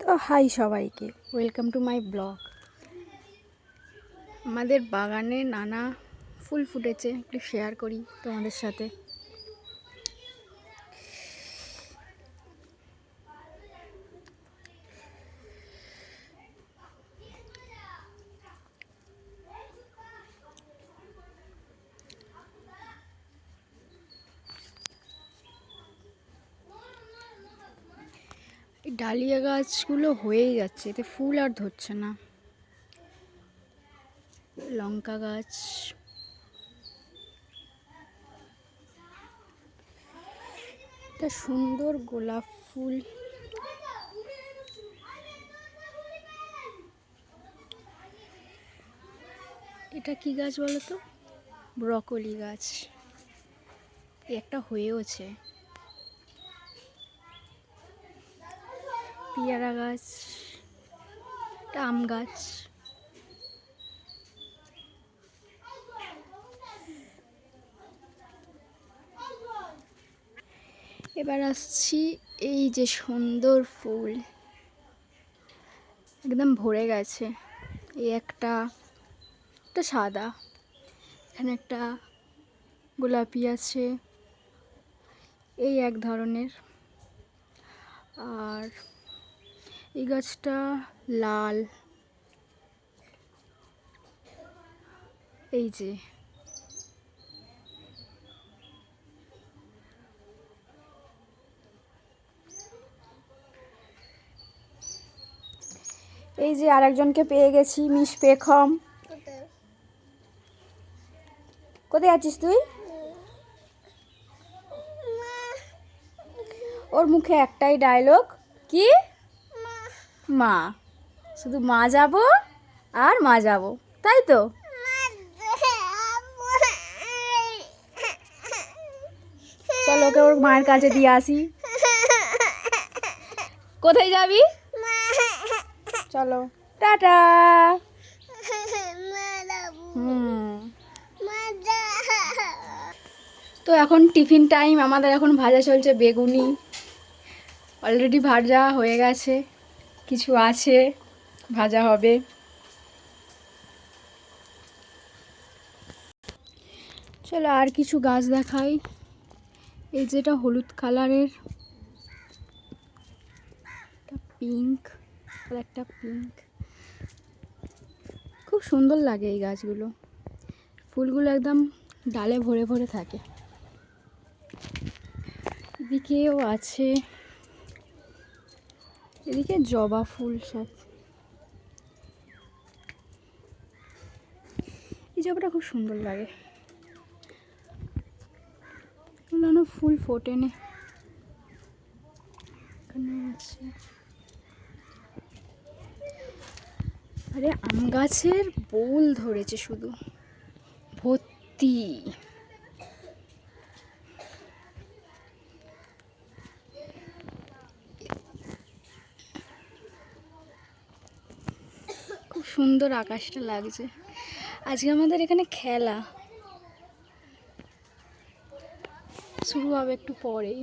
তো হাই সবাইকে, welcome to my blog. আমাদের বাগানে নানা ফুল ফুটেছে, একটু শেয়ার করি তোমাদের সাথে। এই ডালিয়া গাছগুলো হয়েই যাচ্ছে, এতে ফুল আর ধরছে না। লঙ্কা গাছ, একটা সুন্দর গোলাপ ফুল, এটা কি গাছ বলো তো? ব্রকলি গাছ। একটা হয়েওছে। পেয়ারা গাছ, একটা আম গাছ, এবার আসছি এই যে সুন্দর ফুল, একদম ভরে গেছে। এই একটা সাদা, এখানে একটা গোলাপি আছে, এই এক ধরনের, আর এই গাছটা লাল। এই যে আরেকজনকে পেয়ে গেছি, মিস পেখম। কোথায় আছিস তুই? ওর মুখে একটাই ডায়লগ, কি মা, শুধু মা যাব আর মা যাব, তাই তো? চলো ওকে ওর মায়ের কাছে দিয়ে আসি। কোথায় যাবি? চলো, টাটা। তো এখন টিফিন টাইম, আমাদের এখন ভাজা চলছে বেগুনি। অলরেডি ভাজা হয়ে গেছে, কিছু আছে, ভাজা হবে। চলো আর কিছু গাছ দেখাই। এই যেটা হলুদ কালারের, পিঙ্ক, আর একটা পিঙ্ক, খুব সুন্দর লাগে এই গাছগুলো। ফুলগুলো একদম ডালে ভরে ভরে থাকে। এদিকেও আছে, এদিকে জবা ফুল সব। এই জবাটা খুব সুন্দর লাগে, ফুল ফোটে না। এখানে আছে, আরে আম গাছের বোল ধরেছে শুধু, ভর্তি। খুব সুন্দর আকাশটা লাগছে। আজকে আমাদের এখানে খেলা শুরু হবে একটু পরেই।